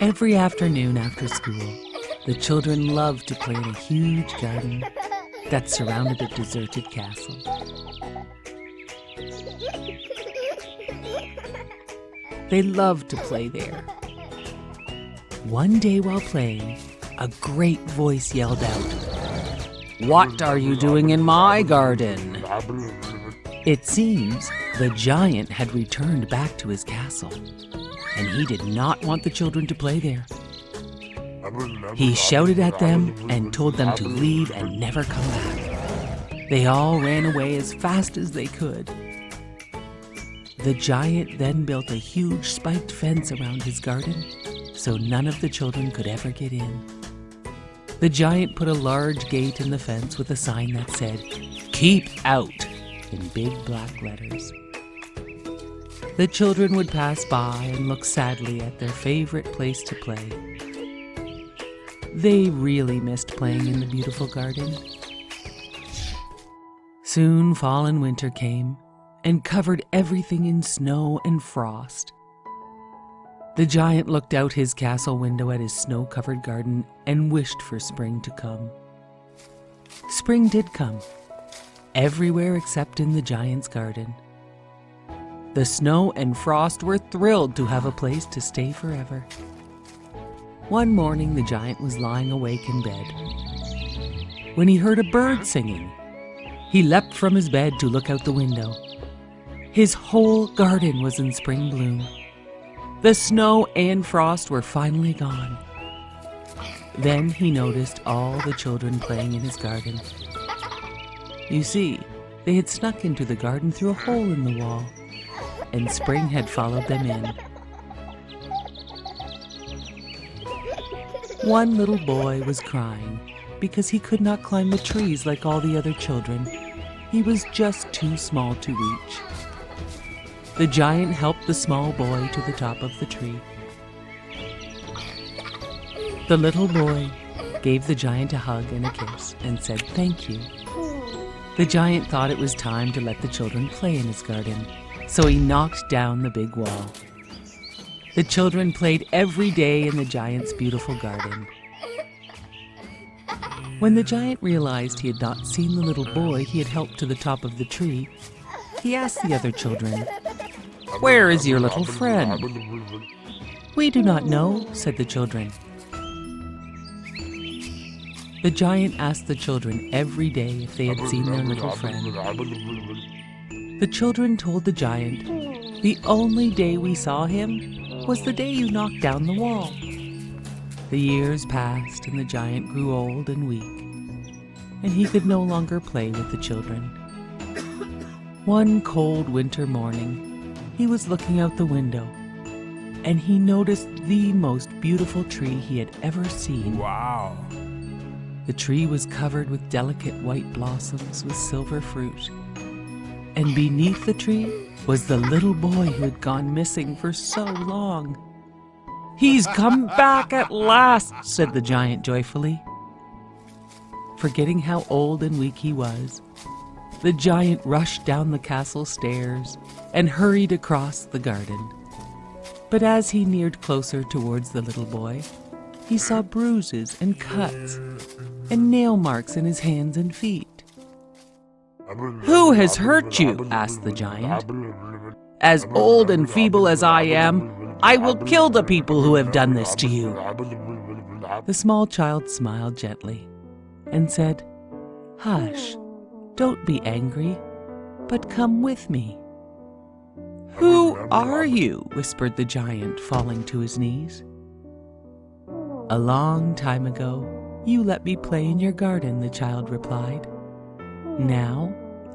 Every afternoon after school, the children loved to play in a huge garden that surrounded a deserted castle. They loved to play there. One day while playing, a great voice yelled out, "What are you doing in my garden?" It seems the giant had returned back to his castle, and he did not want the children to play there. He shouted at them and told them to leave and never come back. They all ran away as fast as they could. The giant then built a huge spiked fence around his garden, so none of the children could ever get in. The giant put a large gate in the fence with a sign that said, "Keep out," in big black letters. The children would pass by and look sadly at their favorite place to play. They really missed playing in the beautiful garden. Soon fall and winter came and covered everything in snow and frost. The giant looked out his castle window at his snow-covered garden and wished for spring to come. Spring did come, everywhere except in the giant's garden. The snow and frost were thrilled to have a place to stay forever. One morning, the giant was lying awake in bed when he heard a bird singing. He leapt from his bed to look out the window. His whole garden was in spring bloom. The snow and frost were finally gone. Then he noticed all the children playing in his garden. You see, they had snuck into the garden through a hole in the wall, and spring had followed them in. One little boy was crying because he could not climb the trees like all the other children. He was just too small to reach. The giant helped the small boy to the top of the tree. The little boy gave the giant a hug and a kiss and said thank you. The giant thought it was time to let the children play in his garden, so he knocked down the big wall. The children played every day in the giant's beautiful garden. When the giant realized he had not seen the little boy he had helped to the top of the tree, he asked the other children, "Where is your little friend?" "We do not know," said the children. The giant asked the children every day if they had seen their little friend. The children told the giant, "The only day we saw him was the day you knocked down the wall." The years passed and the giant grew old and weak, and he could no longer play with the children. One cold winter morning, he was looking out the window, and he noticed the most beautiful tree he had ever seen. Wow! The tree was covered with delicate white blossoms with silver fruit, and beneath the tree was the little boy who had gone missing for so long. "He's come back at last," said the giant joyfully. Forgetting how old and weak he was, the giant rushed down the castle stairs and hurried across the garden. But as he neared closer towards the little boy, he saw bruises and cuts and nail marks in his hands and feet. "Who has hurt you?" asked the giant. "As old and feeble as I am, I will kill the people who have done this to you." The small child smiled gently and said, "Hush, don't be angry, but come with me." "Who are you?" whispered the giant, falling to his knees. "A long time ago, you let me play in your garden," the child replied. "Now,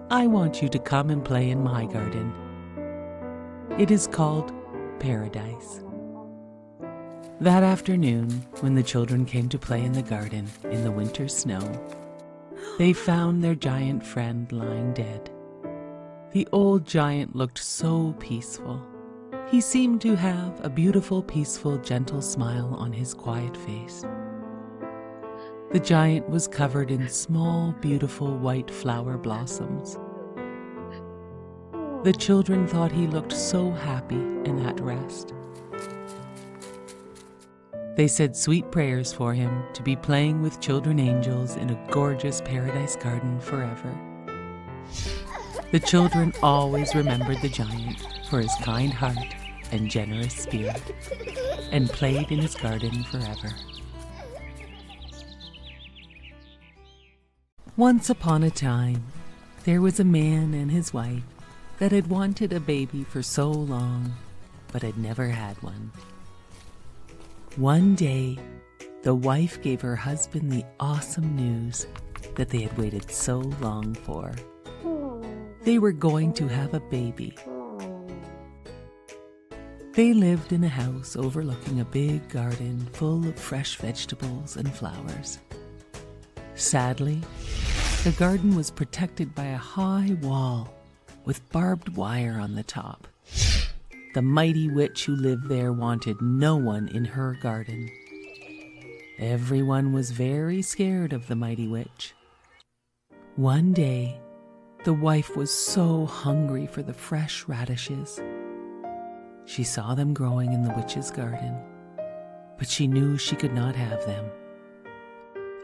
I want you to come and play in my garden. It is called Paradise." That afternoon, when the children came to play in the garden in the winter snow, they found their giant friend lying dead. The old giant looked so peaceful. He seemed to have a beautiful, peaceful, gentle smile on his quiet face. The giant was covered in small, beautiful white flower blossoms. The children thought he looked so happy and at rest. They said sweet prayers for him to be playing with children angels in a gorgeous paradise garden forever. The children always remembered the giant for his kind heart and generous spirit, and played in his garden forever. Once upon a time, there was a man and his wife that had wanted a baby for so long, but had never had one. One day, the wife gave her husband the awesome news that they had waited so long for. They were going to have a baby. They lived in a house overlooking a big garden full of fresh vegetables and flowers. Sadly, the garden was protected by a high wall with barbed wire on the top. The mighty witch who lived there wanted no one in her garden. Everyone was very scared of the mighty witch. One day, the wife was so hungry for the fresh radishes. She saw them growing in the witch's garden, but she knew she could not have them.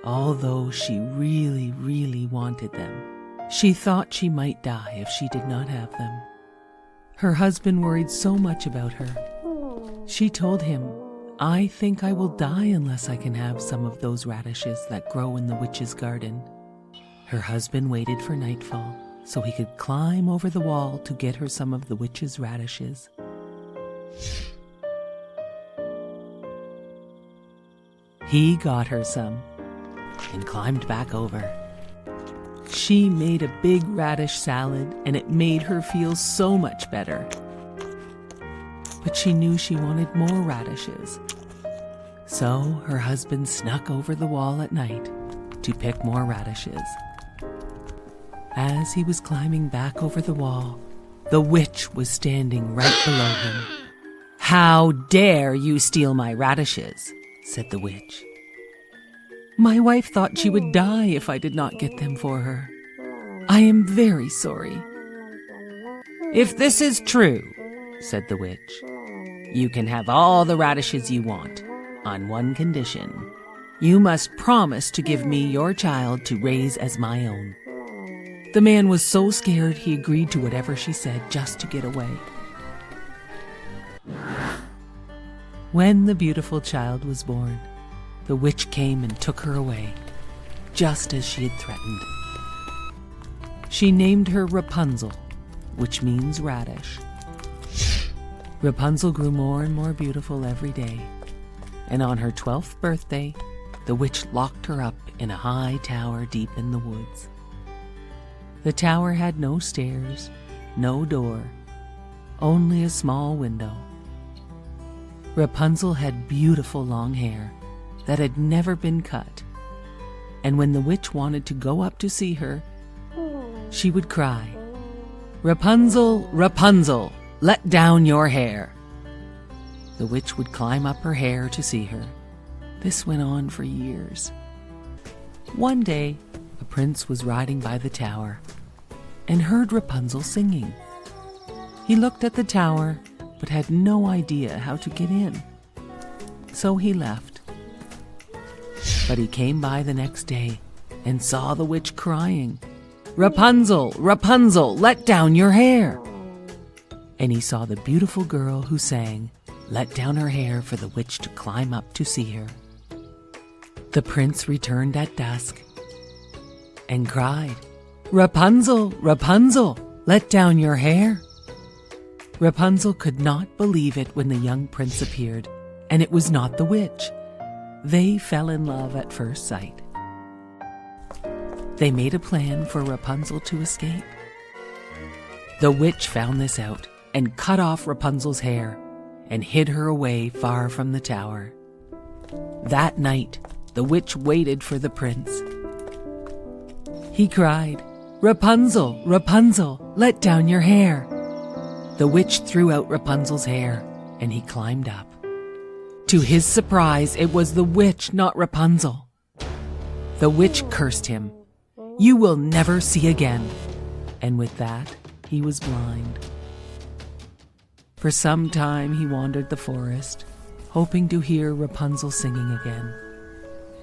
Although she really, really wanted them, she thought she might die if she did not have them. Her husband worried so much about her. She told him, "I think I will die unless I can have some of those radishes that grow in the witch's garden." Her husband waited for nightfall so he could climb over the wall to get her some of the witch's radishes. He got her some and climbed back over. She made a big radish salad, and it made her feel so much better. But she knew she wanted more radishes. So her husband snuck over the wall at night to pick more radishes. As he was climbing back over the wall, the witch was standing right below him. "How dare you steal my radishes?" said the witch. "My wife thought she would die if I did not get them for her. I am very sorry." "If this is true," said the witch, "you can have all the radishes you want, on one condition. You must promise to give me your child to raise as my own." The man was so scared he agreed to whatever she said just to get away. When the beautiful child was born, the witch came and took her away, just as she had threatened. She named her Rapunzel, which means radish. Rapunzel grew more and more beautiful every day, and on her 12th birthday, the witch locked her up in a high tower deep in the woods. The tower had no stairs, no door, only a small window. Rapunzel had beautiful long hair that had never been cut, and when the witch wanted to go up to see her, she would cry, "Rapunzel, Rapunzel, let down your hair." The witch would climb up her hair to see her. This went on for years. One day, a prince was riding by the tower and heard Rapunzel singing. He looked at the tower but had no idea how to get in. So he left. But he came by the next day and saw the witch crying, "Rapunzel, Rapunzel, let down your hair." And he saw the beautiful girl who sang, let down her hair for the witch to climb up to see her. The prince returned at dusk and cried, "Rapunzel, Rapunzel, let down your hair." Rapunzel could not believe it when the young prince appeared, and it was not the witch. They fell in love at first sight. They made a plan for Rapunzel to escape. The witch found this out and cut off Rapunzel's hair and hid her away far from the tower. That night, the witch waited for the prince. He cried, "Rapunzel, Rapunzel, let down your hair." The witch threw out Rapunzel's hair, and he climbed up. To his surprise, it was the witch, not Rapunzel. The witch cursed him. "You will never see again." And with that, he was blind. For some time he wandered the forest, hoping to hear Rapunzel singing again.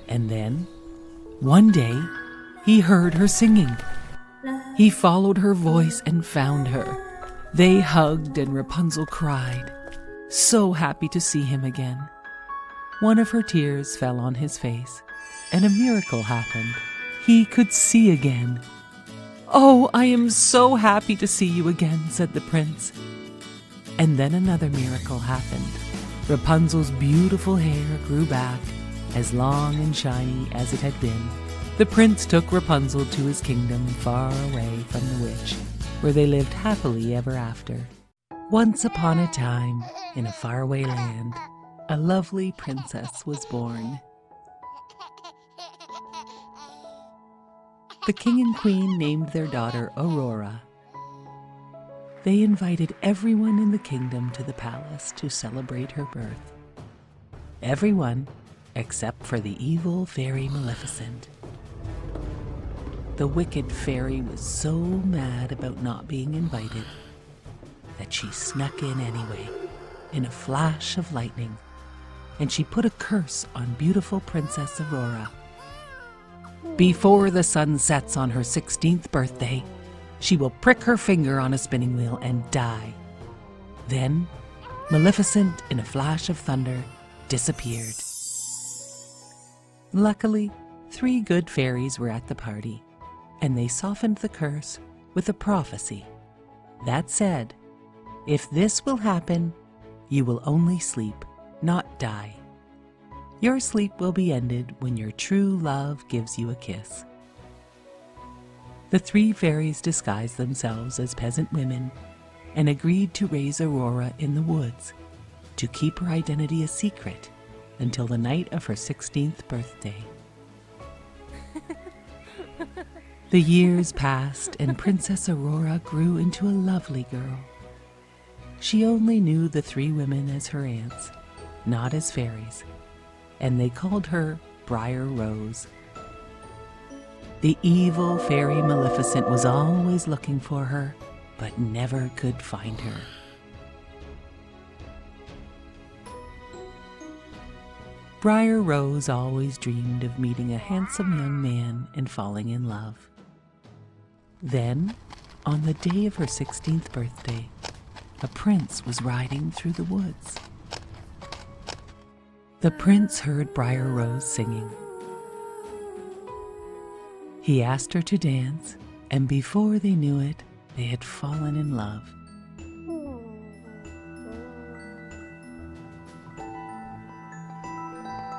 And then, one day, he heard her singing. He followed her voice and found her. They hugged and Rapunzel cried, so happy to see him again. One of her tears fell on his face, and a miracle happened. He could see again. "Oh, I am so happy to see you again," said the prince. And then another miracle happened. Rapunzel's beautiful hair grew back, as long and shiny as it had been. The prince took Rapunzel to his kingdom far away from the witch, where they lived happily ever after. Once upon a time, in a faraway land, a lovely princess was born. The king and queen named their daughter Aurora. They invited everyone in the kingdom to the palace to celebrate her birth. Everyone except for the evil fairy Maleficent. The wicked fairy was so mad about not being invited that she snuck in anyway, in a flash of lightning, and she put a curse on beautiful Princess Aurora. Before the sun sets on her 16th birthday, she will prick her finger on a spinning wheel and die. Then, Maleficent, in a flash of thunder, disappeared. Luckily, 3 good fairies were at the party, and they softened the curse with a prophecy that said, "If this will happen, you will only sleep, not die. Your sleep will be ended when your true love gives you a kiss." The 3 fairies disguised themselves as peasant women and agreed to raise Aurora in the woods to keep her identity a secret until the night of her 16th birthday. The years passed and Princess Aurora grew into a lovely girl. She only knew the 3 women as her aunts, not as fairies, and they called her Briar Rose. The evil fairy Maleficent was always looking for her, but never could find her. Briar Rose always dreamed of meeting a handsome young man and falling in love. Then, on the day of her 16th birthday, a prince was riding through the woods. The prince heard Briar Rose singing. He asked her to dance, and before they knew it, they had fallen in love.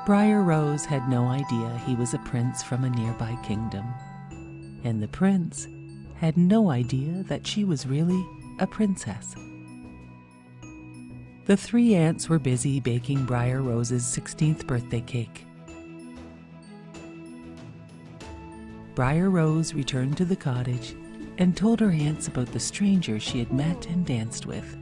Briar Rose had no idea he was a prince from a nearby kingdom, and the prince had no idea that she was really a princess. The 3 aunts were busy baking Briar Rose's 16th birthday cake. Briar Rose returned to the cottage and told her aunts about the stranger she had met and danced with.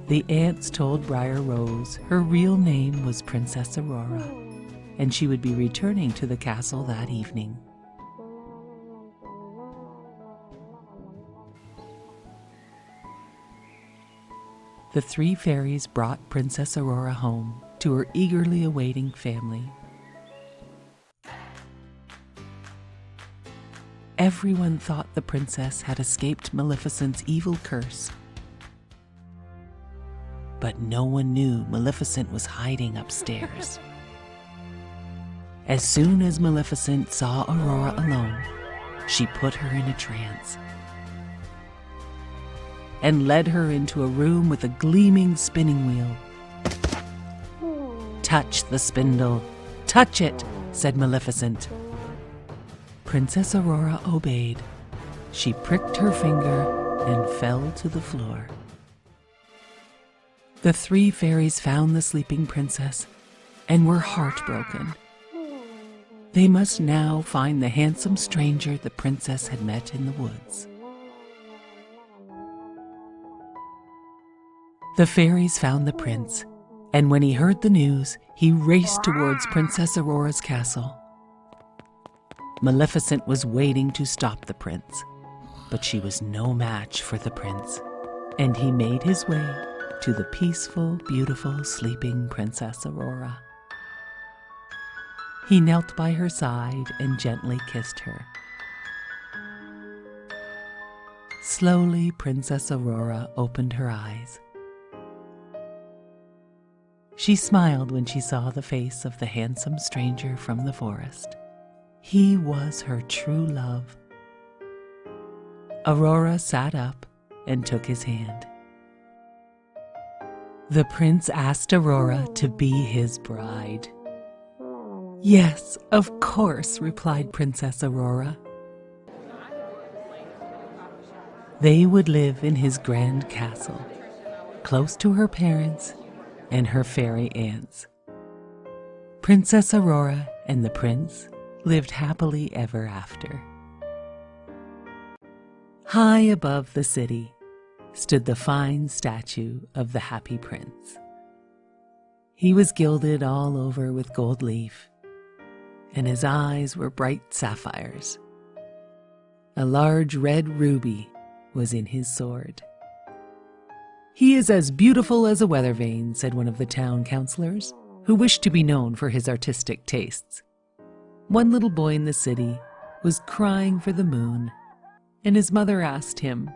The aunts told Briar Rose her real name was Princess Aurora, and she would be returning to the castle that evening. The 3 fairies brought Princess Aurora home to her eagerly awaiting family. Everyone thought the princess had escaped Maleficent's evil curse. But no one knew Maleficent was hiding upstairs. As soon as Maleficent saw Aurora alone, she put her in a trance and led her into a room with a gleaming spinning wheel. "Touch the spindle, touch it," said Maleficent. Princess Aurora obeyed. She pricked her finger and fell to the floor. The 3 fairies found the sleeping princess and were heartbroken. They must now find the handsome stranger the princess had met in the woods. The fairies found the prince, and when he heard the news, he raced towards Princess Aurora's castle. Maleficent was waiting to stop the prince, but she was no match for the prince, and he made his way to the peaceful, beautiful, sleeping Princess Aurora. He knelt by her side and gently kissed her. Slowly, Princess Aurora opened her eyes. She smiled when she saw the face of the handsome stranger from the forest. He was her true love. Aurora sat up and took his hand. The prince asked Aurora to be his bride. "Yes, of course," replied Princess Aurora. They would live in his grand castle, close to her parents and her fairy aunts. Princess Aurora and the prince lived happily ever after. High above the city stood the fine statue of the Happy Prince. He was gilded all over with gold leaf, and his eyes were bright sapphires. A large red ruby was in his sword. "He is as beautiful as a weather vane," said one of the town councillors, who wished to be known for his artistic tastes. One little boy in the city was crying for the moon, and his mother asked him,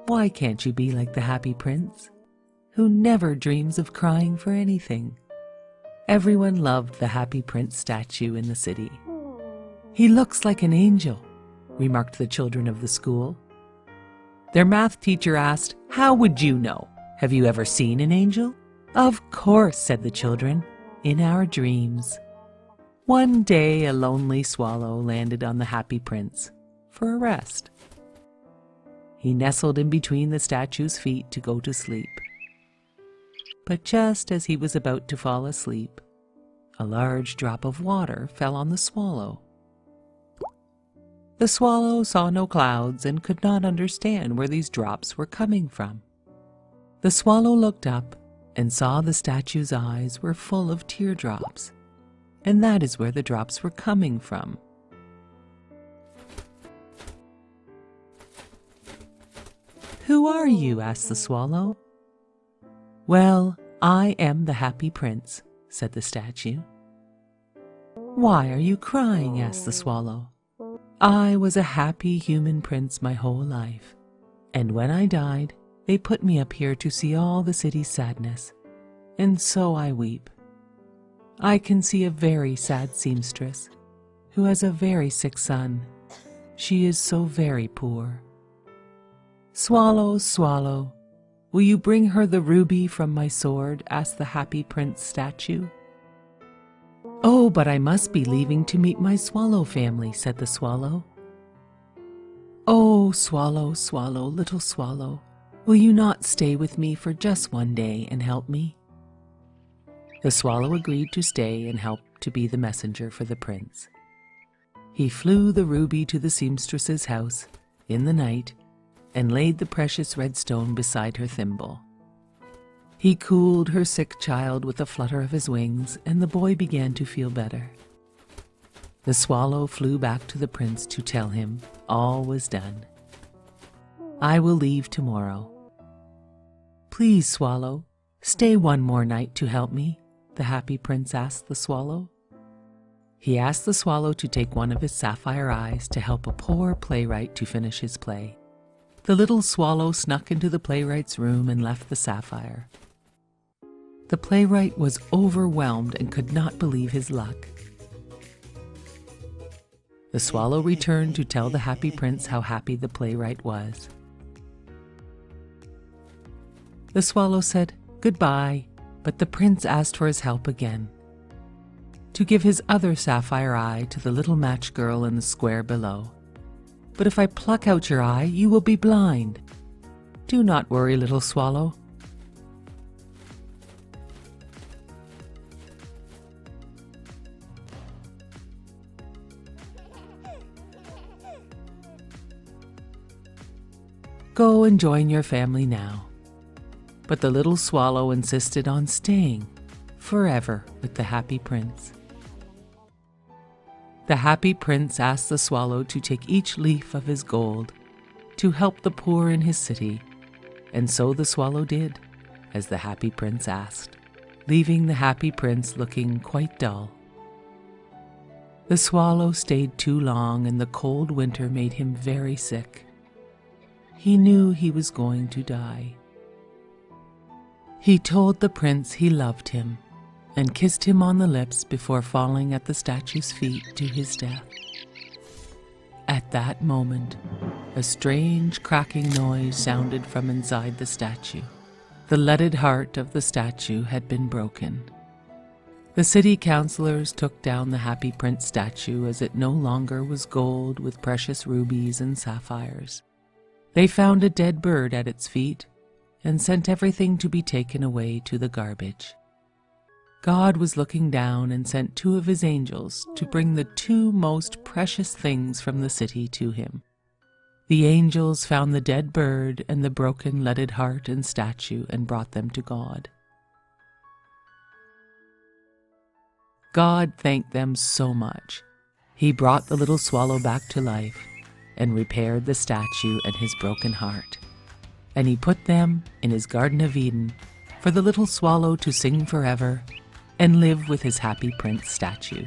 "Why can't you be like the Happy Prince, who never dreams of crying for anything?" Everyone loved the Happy Prince statue in the city. "He looks like an angel," remarked the children of the school. Their math teacher asked, "How would you know? Have you ever seen an angel?" "Of course," said the children, "in our dreams." One day a lonely swallow landed on the Happy Prince for a rest. He nestled in between the statue's feet to go to sleep. But just as he was about to fall asleep, a large drop of water fell on the swallow. The swallow saw no clouds and could not understand where these drops were coming from. The swallow looked up and saw the statue's eyes were full of teardrops, and that is where the drops were coming from. "Who are you?" asked the swallow. "Well, I am the Happy Prince," said the statue. "Why are you crying?" asked the swallow. "I was a happy human prince my whole life, and when I died, they put me up here to see all the city's sadness, and so I weep. I can see a very sad seamstress who has a very sick son. She is so very poor. Swallow, swallow, will you bring her the ruby from my sword?" asked the Happy Prince statue. "Oh, but I must be leaving to meet my swallow family," said the swallow. "Oh, swallow, swallow, little swallow, will you not stay with me for just one day and help me?" The swallow agreed to stay and help to be the messenger for the prince. He flew the ruby to the seamstress's house in the night and laid the precious red stone beside her thimble. He cooled her sick child with a flutter of his wings, and the boy began to feel better. The swallow flew back to the prince to tell him all was done. "I will leave tomorrow." "Please, swallow, stay one more night to help me," the Happy Prince asked the swallow. He asked the swallow to take one of his sapphire eyes to help a poor playwright to finish his play. The little swallow snuck into the playwright's room and left the sapphire. The playwright was overwhelmed and could not believe his luck. The swallow returned to tell the Happy Prince how happy the playwright was. The swallow said goodbye, but the prince asked for his help again, to give his other sapphire eye to the little match girl in the square below. "But if I pluck out your eye, you will be blind." "Do not worry, little swallow. Go and join your family now." But the little swallow insisted on staying forever with the Happy Prince. The Happy Prince asked the swallow to take each leaf of his gold to help the poor in his city, and so the swallow did, as the Happy Prince asked, leaving the Happy Prince looking quite dull. The swallow stayed too long, and the cold winter made him very sick. He knew he was going to die. He told the prince he loved him and kissed him on the lips before falling at the statue's feet to his death. At that moment, a strange cracking noise sounded from inside the statue. The leaded heart of the statue had been broken. The city councilors took down the Happy Prince statue as it no longer was gold with precious rubies and sapphires. They found a dead bird at its feet and sent everything to be taken away to the garbage. God was looking down and sent 2 of his angels to bring the 2 most precious things from the city to him. The angels found the dead bird and the broken leaded heart and statue and brought them to God. God thanked them so much. He brought the little swallow back to life and repaired the statue and his broken heart. And he put them in his Garden of Eden for the little swallow to sing forever and live with his Happy Prince statue.